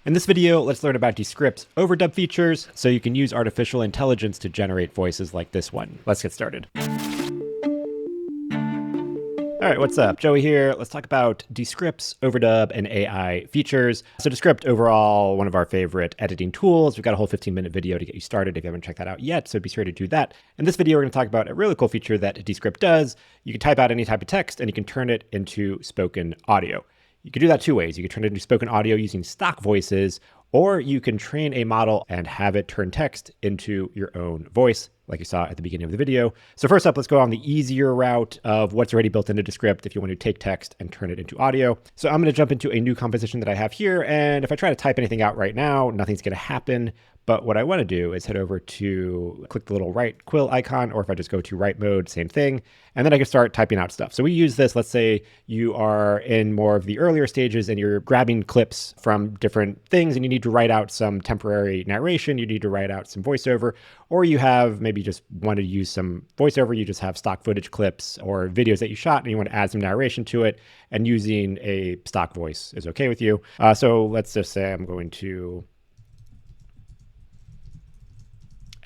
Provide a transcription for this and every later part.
In this video, let's learn about Descript's overdub features so you can use artificial intelligence to generate voices like this one. Let's get started. All right, what's up? Joey here. Let's talk about Descript's overdub and AI features. So Descript overall, one of our favorite editing tools. We've got a whole 15-minute video to get you started if you haven't checked that out yet, so be sure to do that. In this video, we're going to talk about a really cool feature that Descript does. You can type out any type of text and you can turn it into spoken audio. You can do that two ways. You can turn it into spoken audio using stock voices, or you can train a model and have it turn text into your own voice, like you saw at the beginning of the video. So first up, let's go on the easier route of what's already built into Descript if you want to take text and turn it into audio. So I'm going to jump into a new composition that I have here, and if I try to type anything out right now, nothing's going to happen. But what I want to do is head over to click the little right quill icon, or if I just go to write mode, same thing. And then I can start typing out stuff. So we use this, let's say you are in more of the earlier stages and you're grabbing clips from different things and you need to write out some temporary narration, you need to write out some voiceover, or you have maybe just want to use some voiceover, you just have stock footage clips or videos that you shot and you want to add some narration to it, and using a stock voice is okay with you. So let's just say I'm going to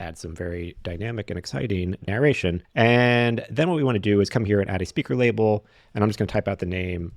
add some very dynamic and exciting narration. And then what we want to do is come here and add a speaker label. And I'm just going to type out the name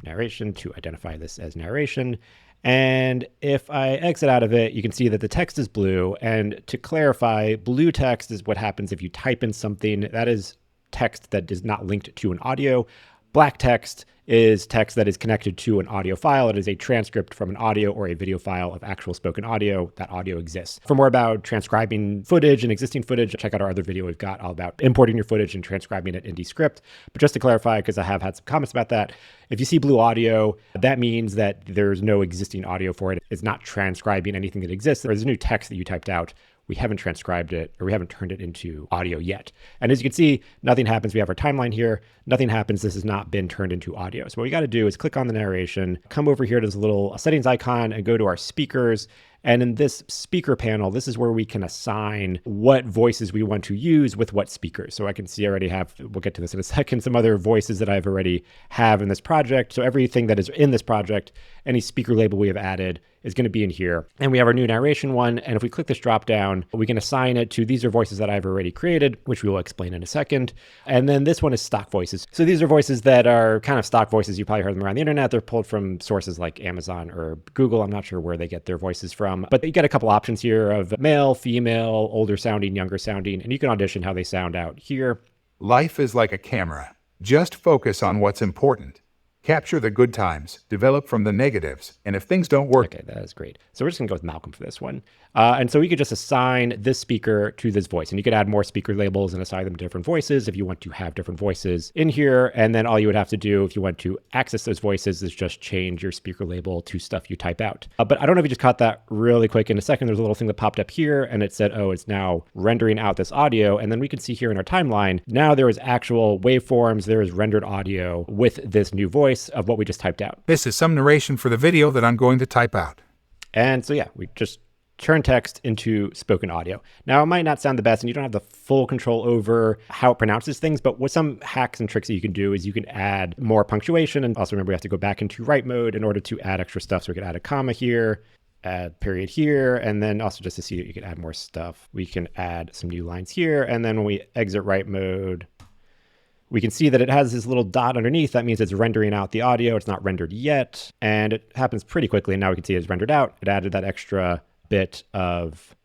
narration to identify this as narration. And if I exit out of it, you can see that the text is blue. And to clarify, blue text is what happens if you type in something that is text that is not linked to an audio. Black text is text that is connected to an audio file. It is a transcript from an audio or a video file of actual spoken audio. That audio exists. For more about transcribing footage and existing footage, check out our other video we've got all about importing your footage and transcribing it in Descript. But just to clarify, because I have had some comments about that, if you see blue audio, that means that there's no existing audio for it. It's not transcribing anything that exists. There's a new text that you typed out. We haven't transcribed it, or we haven't turned it into audio yet. And as you can see, nothing happens. We have our timeline here. Nothing happens. This has not been turned into audio. So what we got to do is click on the narration, come over here to this little settings icon and go to our speakers. And in this speaker panel, this is where we can assign what voices we want to use with what speakers. So I can see I already have, we'll get to this in a second, some other voices that I've already have in this project. So everything that is in this project, any speaker label we have added is going to be in here. And we have our new narration one. And if we click this drop down, we can assign it to these are voices that I've already created, which we will explain in a second. And then this one is stock voices. So these are voices that are kind of stock voices. You probably heard them around the internet. They're pulled from sources like Amazon or Google. I'm not sure where they get their voices from, but you get a couple options here of male, female, older sounding, younger sounding, and you can audition how they sound out here. Life is like a camera. Just focus on what's important. Capture the good times, develop from the negatives, and if things don't work... Okay, that is great. So we're just gonna go with Malcolm for this one. And so we could just assign this speaker to this voice, and you could add more speaker labels and assign them to different voices if you want to have different voices in here. And then all you would have to do if you want to access those voices is just change your speaker label to stuff you type out. But I don't know if you just caught that really quick. In a second, there's a little thing that popped up here and it said, oh, it's now rendering out this audio. And then we can see here in our timeline, now there is actual waveforms, there is rendered audio with this new voice of what we just typed out. This is some narration for the video that I'm going to type out. And so yeah, we just turn text into spoken audio. Now, it might not sound the best and you don't have the full control over how it pronounces things, but with some hacks and tricks that you can do is you can add more punctuation. And also remember, we have to go back into write mode in order to add extra stuff. So we could add a comma here, add period here, and then also just to see that you can add more stuff, we can add some new lines here. And then when we exit write mode, we can see that it has this little dot underneath. That means it's rendering out the audio. It's not rendered yet. And it happens pretty quickly. And now we can see it's rendered out. It added that extra bit of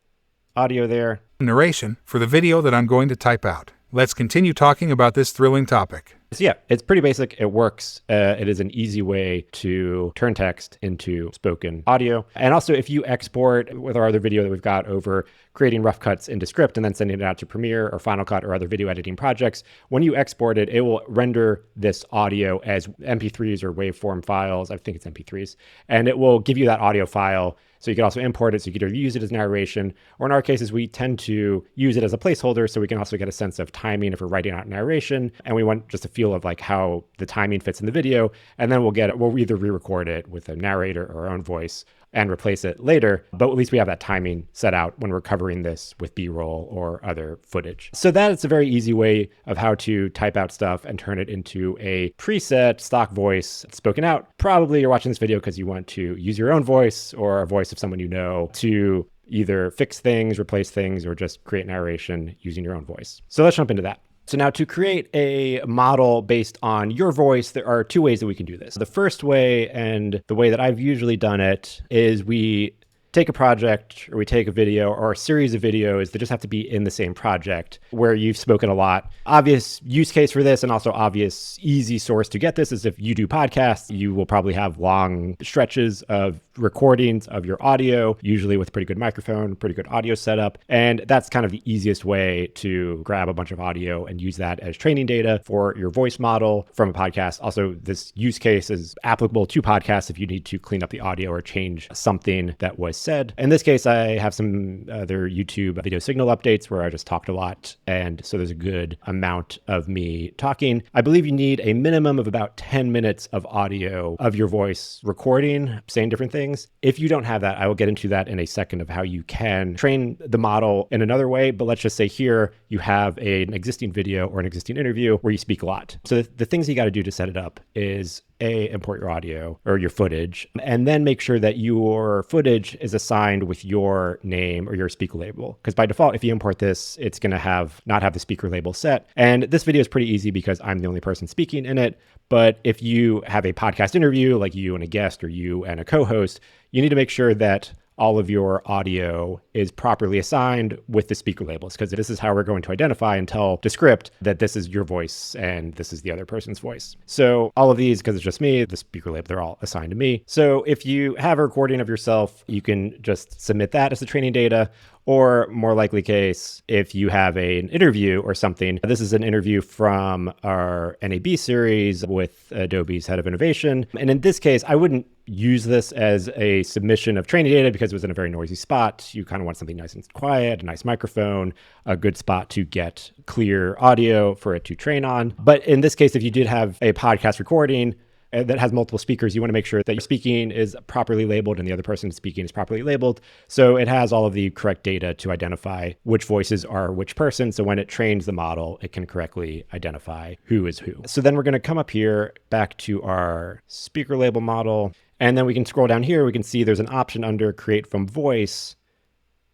audio there. Narration for the video that I'm going to type out. Let's continue talking about this thrilling topic. So yeah, it's pretty basic. It works. It is an easy way to turn text into spoken audio. And also, if you export with our other video that we've got over creating rough cuts into Descript and then sending it out to Premiere or Final Cut or other video editing projects, when you export it, it will render this audio as MP3s or waveform files. I think it's MP3s. And it will give you that audio file. So you can also import it. So you could either use it as narration, or in our cases, we tend to use it as a placeholder. So we can also get a sense of timing if we're writing out narration and we want just a feel of like how the timing fits in the video. And then we'll either re-record it with a narrator or our own voice, and replace it later, but at least we have that timing set out when we're covering this with B-roll or other footage. So that is a very easy way of how to type out stuff and turn it into a preset stock voice spoken out. Probably you're watching this video because you want to use your own voice or a voice of someone you know to either fix things, replace things, or just create narration using your own voice. So let's jump into that. So now to create a model based on your voice, there are two ways that we can do this. The first way, and the way that I've usually done it, is we take a project or we take a video or a series of videos that just have to be in the same project where you've spoken a lot. Obvious use case for this and also obvious easy source to get this is if you do podcasts, you will probably have long stretches of recordings of your audio, usually with a pretty good microphone, pretty good audio setup. And that's kind of the easiest way to grab a bunch of audio and use that as training data for your voice model from a podcast. Also, this use case is applicable to podcasts if you need to clean up the audio or change something that was said. In this case, I have some other YouTube video signal updates where I just talked a lot. And so there's a good amount of me talking. I believe you need a minimum of about 10 minutes of audio of your voice recording, saying different things. If you don't have that, I will get into that in a second of how you can train the model in another way. But let's just say here you have an existing video or an existing interview where you speak a lot. So the things you got to do to set it up is import your audio or your footage, and then make sure that your footage is assigned with your name or your speaker label. Because by default, if you import this, it's going to not have the speaker label set. And this video is pretty easy because I'm the only person speaking in it. But if you have a podcast interview, like you and a guest or you and a co-host, you need to make sure that all of your audio is properly assigned with the speaker labels, because this is how we're going to identify and tell Descript that this is your voice and this is the other person's voice. So all of these, because it's just me, the speaker label, they're all assigned to me. So if you have a recording of yourself, you can just submit that as the training data. Or more likely case, if you have an interview or something. This is an interview from our NAB series with Adobe's head of innovation. And in this case, I wouldn't use this as a submission of training data because it was in a very noisy spot. You kind of want something nice and quiet, a nice microphone, a good spot to get clear audio for it to train on. But in this case, if you did have a podcast recording that has multiple speakers, you want to make sure that your speaking is properly labeled and the other person speaking is properly labeled. So it has all of the correct data to identify which voices are which person. So when it trains the model, it can correctly identify who is who. So then we're going to come up here back to our speaker label model. And then we can scroll down here. We can see there's an option under create from voice,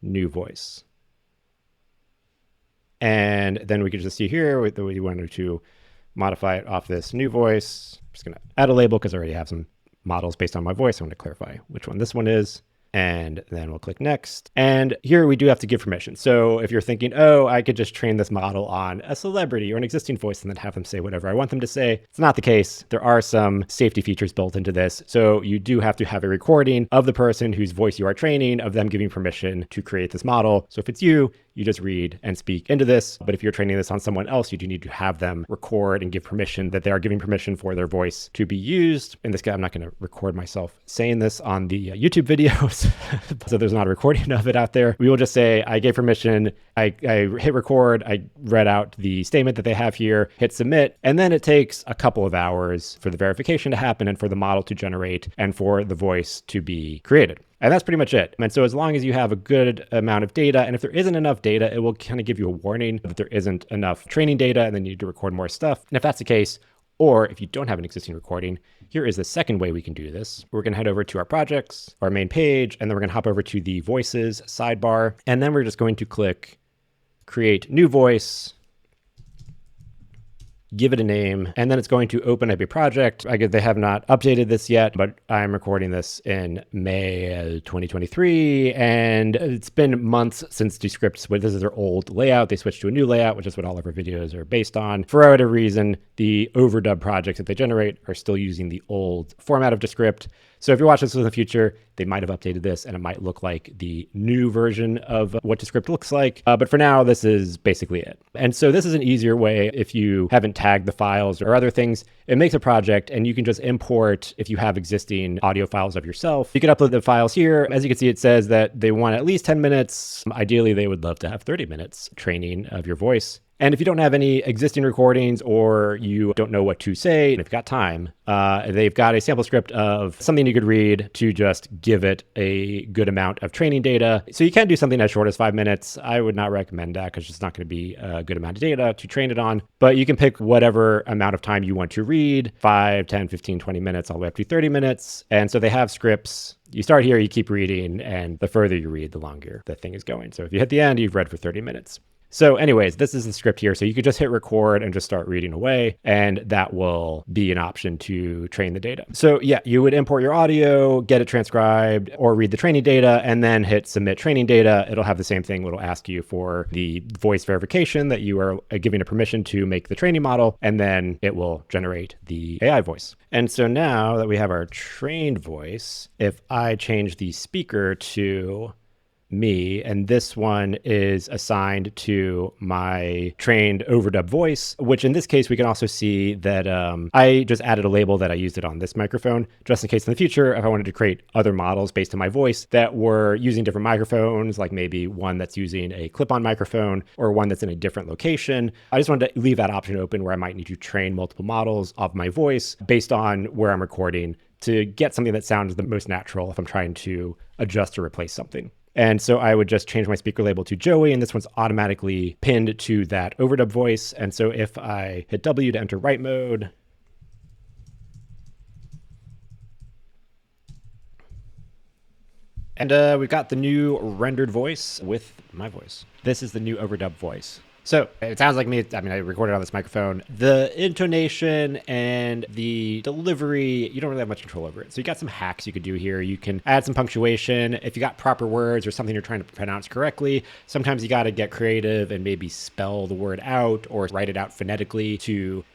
new voice. And then we can just see here that we wanted to modify it off this new voice. I'm just going to add a label because I already have some models based on my voice. I want to clarify which one this one is. And then we'll click next. And here we do have to give permission. So if you're thinking, oh, I could just train this model on a celebrity or an existing voice and then have them say whatever I want them to say, it's not the case. There are some safety features built into this. So you do have to have a recording of the person whose voice you are training, of them giving permission to create this model. So if it's you just read and speak into this. But if you're training this on someone else, you do need to have them record and give permission that they are giving permission for their voice to be used. In this case, I'm not going to record myself saying this on the YouTube videos. So there's not a recording of it out there. We will just say, I gave permission. I hit record. I read out the statement that they have here, hit submit. And then it takes a couple of hours for the verification to happen and for the model to generate and for the voice to be created. And that's pretty much it. And so as long as you have a good amount of data, and if there isn't enough data, it will kind of give you a warning that there isn't enough training data and then you need to record more stuff. And if that's the case, or if you don't have an existing recording, here is the second way we can do this. We're going to head over to our projects, our main page, and then we're going to hop over to the voices sidebar. And then we're just going to click create new voice, give it a name, and then it's going to open up a project. They have not updated this yet, but I'm recording this in May 2023, and it's been months since Descript. This is their old layout. They switched to a new layout, which is what all of our videos are based on. For whatever reason, the overdub projects that they generate are still using the old format of Descript. So if you're watching this in the future, they might have updated this and it might look like the new version of what Descript looks like. But for now, this is basically it. And so this is an easier way if you haven't tagged the files or other things. It makes a project and you can just import if you have existing audio files of yourself. You can upload the files here. As you can see, it says that they want at least 10 minutes. Ideally, they would love to have 30 minutes training of your voice. And if you don't have any existing recordings or you don't know what to say, if you've got time, they've got a sample script of something you could read to just give it a good amount of training data. So you can do something as short as 5 minutes. I would not recommend that because it's not going to be a good amount of data to train it on. But you can pick whatever amount of time you want to read, 5, 10, 15, 20 minutes, all the way up to 30 minutes. And so they have scripts. You start here, you keep reading, and the further you read, the longer the thing is going. So if you hit the end, you've read for 30 minutes. So anyways, this is the script here. So you could just hit record and just start reading away, and that will be an option to train the data. So yeah, you would import your audio, get it transcribed, or read the training data, and then hit submit training data. It'll have the same thing. It'll ask you for the voice verification that you are giving a permission to make the training model, and then it will generate the AI voice. And so now that we have our trained voice, if I change the speaker to me, and this one is assigned to my trained overdub voice, which in this case, we can also see that I just added a label that I used it on this microphone, just in case in the future, if I wanted to create other models based on my voice that were using different microphones, like maybe one that's using a clip-on microphone or one that's in a different location. I just wanted to leave that option open where I might need to train multiple models of my voice based on where I'm recording to get something that sounds the most natural if I'm trying to adjust or replace something. And so I would just change my speaker label to Joey, and this one's automatically pinned to that overdub voice. And so if I hit W to enter write mode, and we've got the new rendered voice with my voice. This is the new overdub voice. So it sounds like me. I mean, I recorded on this microphone. The intonation and the delivery, you don't really have much control over it. So you got some hacks you could do here. You can add some punctuation. If you got proper words or something you're trying to pronounce correctly, sometimes you got to get creative and maybe spell the word out or write it out phonetically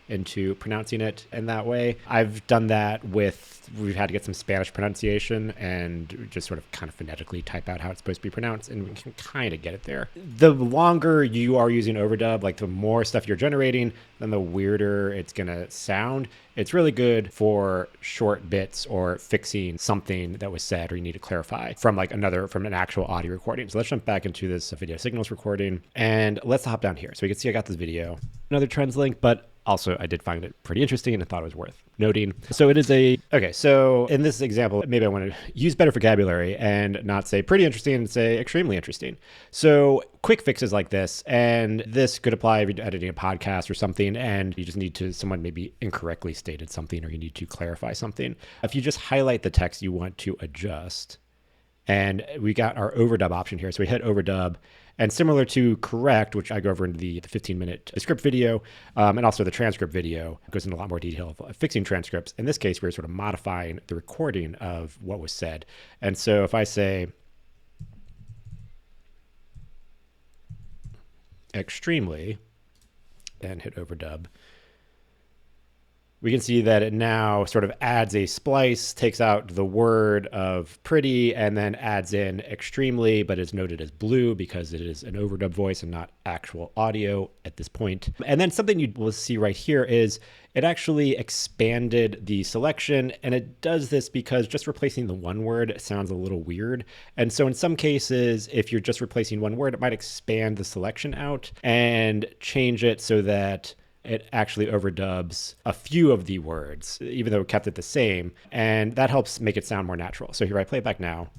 into pronouncing it in that way. I've done that we've had to get some Spanish pronunciation and just sort of kind of phonetically type out how it's supposed to be pronounced, and we can kind of get it there. The longer you are using overdub, like the more stuff you're generating, then the weirder it's going to sound. It's really good for short bits or fixing something that was said or you need to clarify from an actual audio recording. So let's jump back into this video signals recording and let's hop down here. So we can see I got this video, another trends link, but also I did find it pretty interesting and I thought it was worth noting. So it is so in this example, maybe I want to use better vocabulary and not say pretty interesting and say extremely interesting. So quick fixes like this, and this could apply if you're editing a podcast or something and you just need to, someone maybe incorrectly stated something or you need to clarify something. If you just highlight the text you want to adjust, and we got our overdub option here. So we hit overdub, and similar to correct, which I go over in the 15-minute Descript video, and also the transcript video, goes into a lot more detail of fixing transcripts. In this case, we're sort of modifying the recording of what was said. And so if I say extremely and hit overdub, we can see that it now sort of adds a splice, takes out the word of pretty, and then adds in extremely, but is noted as blue because it is an overdub voice and not actual audio at this point. And then something you will see right here is it actually expanded the selection, and it does this because just replacing the one word sounds a little weird. And so in some cases, if you're just replacing one word, it might expand the selection out and change it so that it actually overdubs a few of the words, even though it kept it the same. And that helps make it sound more natural. So here I play it back now.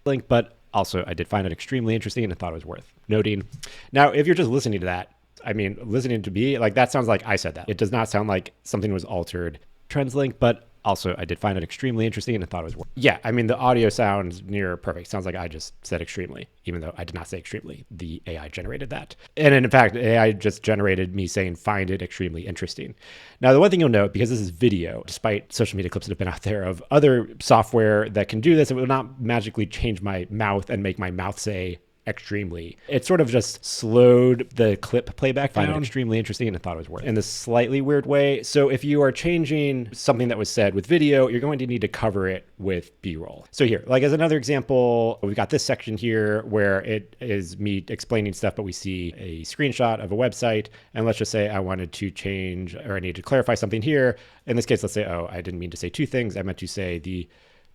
Link, but also I did find it extremely interesting and I thought it was worth noting. Now, if you're just listening to that, I mean, listening to me, like that sounds like I said that. It does not sound like something was altered. Trends link, but also I did find it extremely interesting and I thought it was worth. Yeah, I mean, the audio sounds near perfect. Sounds like I just said extremely, even though I did not say extremely. The AI generated that. And in fact, AI just generated me saying, find it extremely interesting. Now, the one thing you'll note, because this is video, despite social media clips that have been out there of other software that can do this, it will not magically change my mouth and make my mouth say extremely. It sort of just slowed the clip playback down. I find it extremely interesting and I thought it was worth it in this slightly weird way. So if you are changing something that was said with video, you're going to need to cover it with B-roll. So here, like as another example, we've got this section here where it is me explaining stuff, but we see a screenshot of a website. And let's just say I wanted to change, or I need to clarify something here. In this case, let's say, oh, I didn't mean to say 2 things. I meant to say the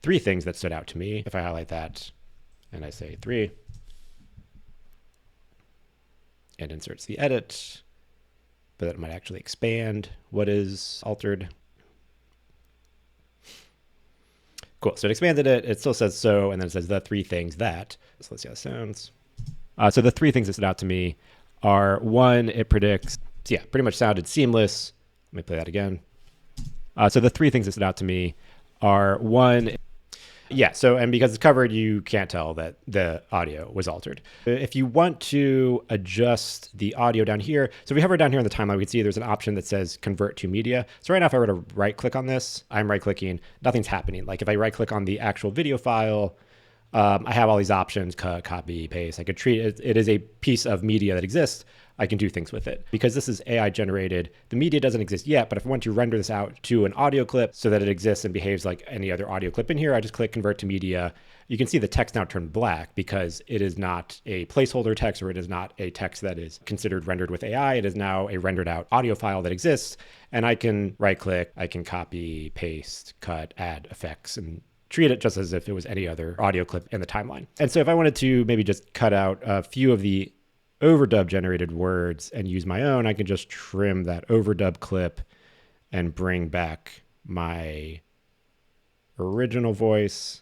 3 things that stood out to me. If I highlight that and I say 3, and inserts the edit, but it might actually expand what is altered. Cool. So it expanded it. It still says so, and then it says the three things that. So let's see how it sounds. So the three things that stood out to me are, one, it predicts, so yeah, pretty much sounded seamless. Let me play that again. So the three things that stood out to me are, one, yeah, so, and because it's covered, you can't tell that the audio was altered. If you want to adjust the audio down here, so if we hover down here on the timeline, we can see there's an option that says convert to media. So right now, if I were to right click on this, I'm right clicking, nothing's happening. Like if I right click on the actual video file, I have all these options, cut, copy, paste. I could treat it, it is a piece of media that exists. I can do things with it. Because this is AI generated, the media doesn't exist yet, but if I want to render this out to an audio clip so that it exists and behaves like any other audio clip in here, I just click convert to media. You can see the text now turn black because it is not a placeholder text, or it is not a text that is considered rendered with AI. It is now a rendered out audio file that exists. And I can right click, I can copy, paste, cut, add effects, and treat it just as if it was any other audio clip in the timeline. And so if I wanted to maybe just cut out a few of the overdub generated words and use my own, I can just trim that overdub clip and bring back my original voice.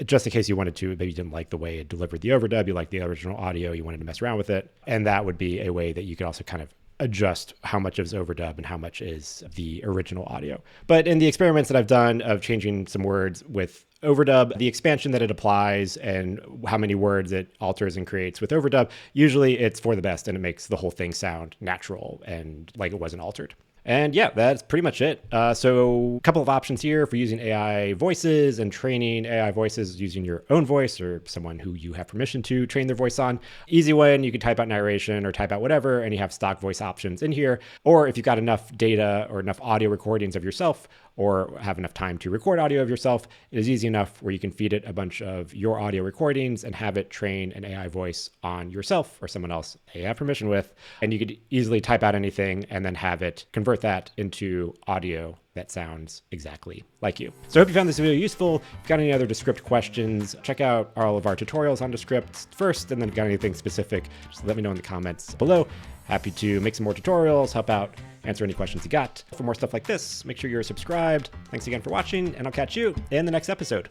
Just in case you wanted to, maybe you didn't like the way it delivered the overdub, you liked the original audio, you wanted to mess around with it. And that would be a way that you could also kind of adjust how much is overdub and how much is the original audio. But in the experiments that I've done of changing some words with overdub, the expansion that it applies and how many words it alters and creates with overdub, usually it's for the best and it makes the whole thing sound natural and like it wasn't altered. And yeah, that's pretty much it. So a couple of options here for using AI voices and training AI voices using your own voice or someone who you have permission to train their voice on. Easy one, you can type out narration or type out whatever, and you have stock voice options in here. Or if you've got enough data or enough audio recordings of yourself, or have enough time to record audio of yourself, it is easy enough where you can feed it a bunch of your audio recordings and have it train an AI voice on yourself or someone else that you have permission with. And you could easily type out anything and then have it convert that into audio that sounds exactly like you. So I hope you found this video useful. If you've got any other Descript questions, check out all of our tutorials on Descript first, and then if you've got anything specific, just let me know in the comments below. Happy to make some more tutorials, help out, answer any questions you got. For more stuff like this, make sure you're subscribed. Thanks again for watching, and I'll catch you in the next episode.